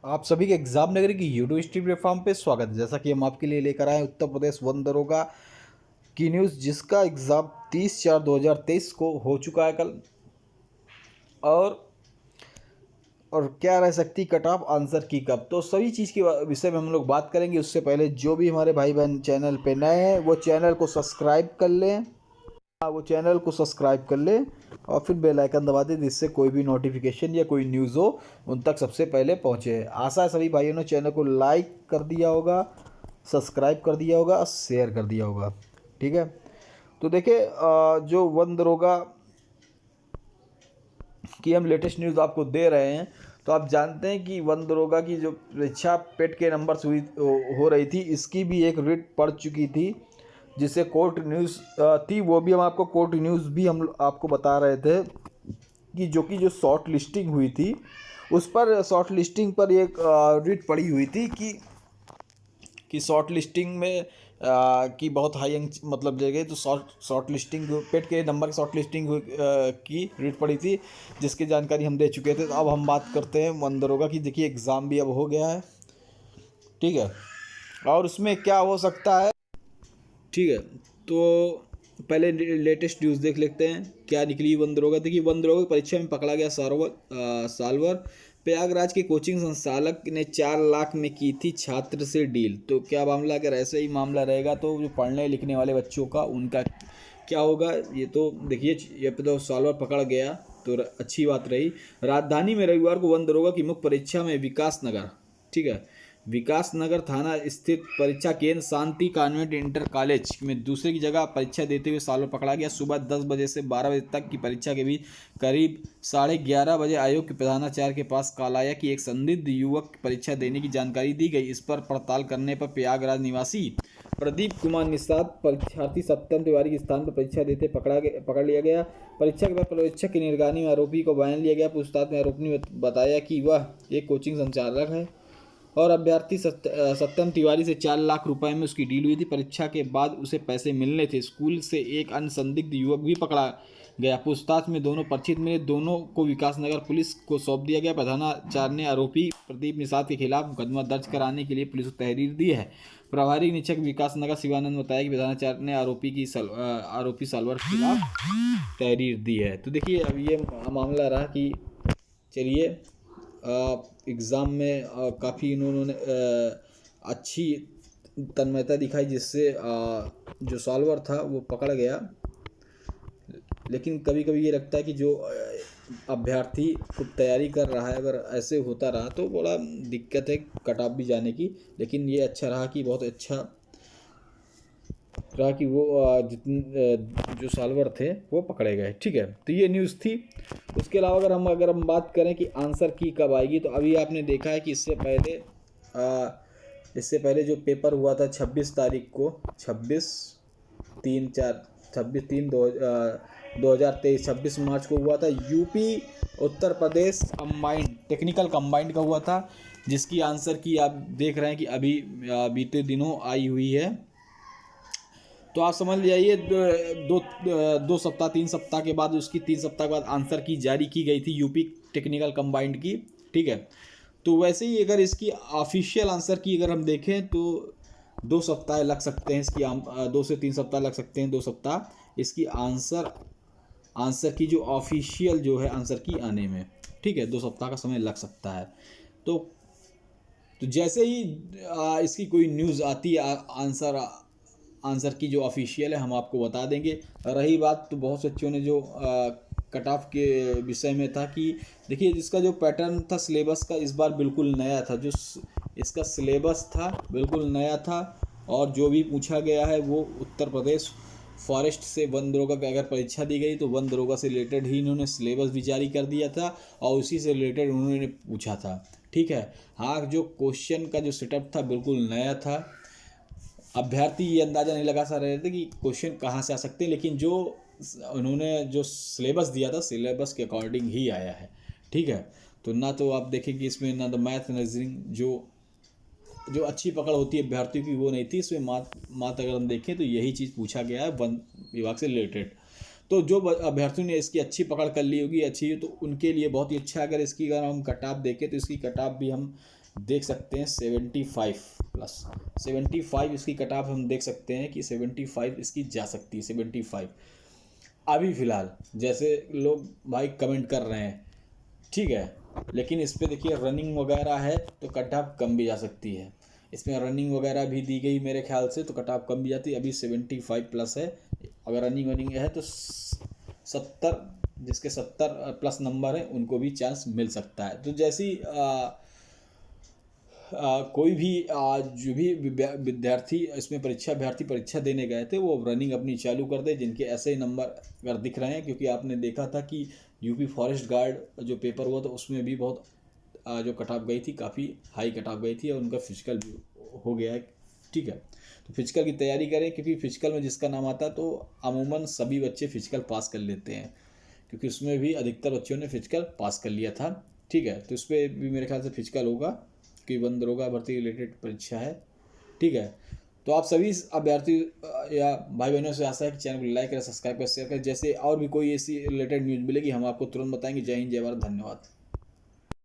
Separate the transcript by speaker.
Speaker 1: आप सभी के एग्जाम नगरी की यूट्यूब स्ट्रीम प्लेटफॉर्म पे स्वागत है। जैसा कि हम आपके लिए लेकर आए हैं उत्तर प्रदेश वन दरोगा की न्यूज़, जिसका एग्ज़ाम 30/4/2023 को हो चुका है कल। और क्या रह सकती कट ऑफ आंसर की कब, तो सभी चीज़ के विषय में हम लोग बात करेंगे। उससे पहले जो भी हमारे भाई बहन चैनल पे नए हैं वो चैनल को सब्सक्राइब कर लें। वो चैनल को सब्सक्राइब कर ले और फिर बेल आइकन दबा दें, जिससे कोई भी नोटिफिकेशन या कोई न्यूज़ हो उन तक सबसे पहले पहुंचे। आशा है सभी भाइयों ने चैनल को लाइक कर दिया होगा, सब्सक्राइब कर दिया होगा और शेयर कर दिया होगा। ठीक है, तो देखिए जो वन दरोगा की हम लेटेस्ट न्यूज़ आपको दे रहे हैं। तो आप जानते हैं कि वन दरोगा की जो परीक्षा पेट के नंबर से हो रही थी, इसकी भी एक रिट पड़ चुकी थी, जिसे कोर्ट न्यूज़ थी। वो भी हम आपको कोर्ट न्यूज़ भी हम आपको बता रहे थे कि जो शॉर्ट लिस्टिंग हुई थी उस पर, शॉर्ट लिस्टिंग पर एक रिट पड़ी हुई थी कि शॉर्ट लिस्टिंग में की बहुत हाई अंक मतलब जगह, तो शॉर्ट लिस्टिंग पेट के नंबर की शॉर्ट लिस्टिंग की रीट पड़ी थी, जिसकी जानकारी हम दे चुके थे। तो अब हम बात करते हैं वन दरोगा की। देखिए एग्ज़ाम भी अब हो गया है, ठीक है, और उसमें क्या हो सकता है। ठीक है, तो पहले लेटेस्ट न्यूज़ देख लेते हैं क्या निकली वन दरोगा। देखिए वन दरोगा की परीक्षा में पकड़ा गया साल्वर। प्रयागराज के कोचिंग संचालक ने 4 लाख में की थी छात्र से डील। तो क्या मामला, अगर ऐसे ही मामला रहेगा तो जो पढ़ने लिखने वाले बच्चों का उनका क्या होगा। ये तो देखिए, ये तो साल्वर पकड़ गया तो अच्छी बात रही। राजधानी में रविवार को वन दरोगा की मुख्य परीक्षा में विकास नगर, ठीक है, विकास नगर थाना स्थित परीक्षा केंद्र शांति कॉन्वेंट इंटर कॉलेज में दूसरे की जगह परीक्षा देते हुए साल्वर पकड़ा गया। सुबह 10 बजे से 12 बजे तक की परीक्षा के बीच करीब 11:30 बजे आयोग के प्रधानाचार्य के पास कॉल आया कि एक संदिग्ध युवक परीक्षा देने की जानकारी दी गई। इस पर पड़ताल करने पर प्रयागराज निवासी प्रदीप कुमार निषाद परीक्षार्थी सत्यम तिवारी के स्थान पर परीक्षा देते पकड़ लिया गया। परीक्षा के बाद परीक्षा की निगरानी में आरोपी को बयान लिया गया। पूछताछ में आरोपी ने बताया कि वह एक कोचिंग संचालक है और अभ्यर्थी सत्यम तिवारी से 4 लाख रुपए में उसकी डील हुई थी। परीक्षा के बाद उसे पैसे मिलने थे। स्कूल से एक अन्य संदिग्ध युवक भी पकड़ा गया। पूछताछ में दोनों परिचित मिले। दोनों को विकासनगर पुलिस को सौंप दिया गया। प्रधानाचार्य ने आरोपी प्रदीप निषाद के खिलाफ मुकदमा दर्ज कराने के लिए पुलिस को तहरीर दी है। प्रभारी निरीक्षक विकासनगर शिवानंद बताया कि प्रधानाचार्य ने आरोपी साल्वर के खिलाफ तहरीर दी है। तो देखिए अब ये मामला रहा कि चलिए एग्ज़ाम में काफ़ी इन्होंने अच्छी तन्मयता दिखाई, जिससे जो सॉल्वर था वो पकड़ गया। लेकिन कभी कभी ये लगता है कि जो अभ्यर्थी खुद तैयारी कर रहा है, अगर ऐसे होता रहा तो बड़ा दिक्कत है कट ऑफ भी जाने की। लेकिन ये अच्छा रहा कि बहुत अच्छा रहा कि वो जो सॉल्वर थे वो पकड़े गए। ठीक है, तो ये न्यूज़ थी। उसके अलावा अगर हम बात करें कि आंसर की कब आएगी, तो अभी आपने देखा है कि इससे पहले जो पेपर हुआ था 26 तारीख को, 26/3/2023, 26 मार्च को हुआ था। UP Uttar Pradesh combined technical combined का हुआ था, जिसकी आंसर की आप देख रहे हैं कि अभी बीते दिनों आई हुई है। तो आप समझ जाइए दो सप्ताह 3 सप्ताह के बाद, उसकी 3 सप्ताह के बाद आंसर की जारी की गई थी यूपी टेक्निकल कंबाइंड की। ठीक है, तो वैसे ही अगर इसकी ऑफिशियल आंसर की अगर हम देखें तो 2 सप्ताह लग सकते हैं इसकी, 2 से 3 सप्ताह लग सकते हैं, 2 सप्ताह इसकी आंसर की जो ऑफिशियल जो है आंसर की आने में। ठीक है, 2 सप्ताह का समय लग सकता है। तो जैसे ही इसकी कोई न्यूज़ आती है आंसर की जो ऑफिशियल है, हम आपको बता देंगे। रही बात, तो बहुत से बच्चों ने जो कट ऑफ के विषय में था कि देखिए इसका जो पैटर्न था सिलेबस का, इस बार बिल्कुल नया था। जो इसका सिलेबस था बिल्कुल नया था, और जो भी पूछा गया है वो उत्तर प्रदेश फॉरेस्ट से वन दरोगा की अगर परीक्षा दी गई तो वन दरोगा से रिलेटेड ही इन्होंने सिलेबस भी जारी कर दिया था और उसी से रिलेटेड उन्होंने पूछा था। ठीक है, हाँ, जो क्वेश्चन का जो सेटअप था बिल्कुल नया था। अभ्यर्थी ये अंदाज़ा नहीं लगा रहे थे कि क्वेश्चन कहाँ से आ सकते हैं, लेकिन जो उन्होंने जो सिलेबस दिया था सिलेबस के अकॉर्डिंग ही आया है। ठीक है, तो ना तो आप देखें कि इसमें ना तो मैथ रीजनिंग जो अच्छी पकड़ होती है अभ्यर्थियों की वो नहीं थी इसमें। मात अगर हम देखें तो यही चीज़ पूछा गया है वन विभाग से रिलेटेड। तो जो अभ्यर्थियों ने इसकी अच्छी पकड़ कर ली होगी, अच्छी, तो उनके लिए बहुत ही अच्छा। अगर हम कट ऑफ देखें तो इसकी कट ऑफ भी हम देख सकते हैं 75 इसकी कट ऑफ हम देख सकते हैं कि 75 इसकी जा सकती है। 75 अभी फ़िलहाल जैसे लोग भाई कमेंट कर रहे हैं, ठीक है, लेकिन इस पे देखिए रनिंग वगैरह है तो कट ऑफ कम भी जा सकती है। इसमें रनिंग वगैरह भी दी गई मेरे ख्याल से, तो कट ऑफ कम भी जाती है। अभी 75 प्लस है। अगर रनिंग वनिंग है तो 70, जिसके 70 प्लस नंबर है उनको भी चांस मिल सकता है। तो जैसी कोई भी जो भी विद्यार्थी इसमें अभ्यर्थी परीक्षा देने गए थे वो रनिंग अपनी चालू कर दे, जिनके ऐसे नंबर अगर दिख रहे हैं। क्योंकि आपने देखा था कि यूपी फॉरेस्ट गार्ड जो पेपर हुआ था उसमें भी बहुत जो कट ऑफ गई थी, काफ़ी हाई कट ऑफ गई थी, और उनका फिजिकल भी हो गया है, ठीक है। तो फिजिकल की तैयारी करें, क्योंकि फिजिकल में जिसका नाम आता है तो अमूमन सभी बच्चे फिजिकल पास कर लेते हैं, क्योंकि उसमें भी अधिकतर बच्चों ने फिजिकल पास कर लिया था, ठीक है। तो इस पर भी मेरे ख्याल से फिजिकल होगा, कि वन दरोगा भर्ती रिलेटेड परीक्षा है, ठीक है। तो आप सभी अभ्यर्थी या भाई बहनों से आशा है कि चैनल को लाइक करें, सब्सक्राइब करें, शेयर करें। जैसे और भी कोई ऐसी रिलेटेड न्यूज़ मिलेगी हम आपको तुरंत बताएंगे। जय हिंद, जय भारत, धन्यवाद।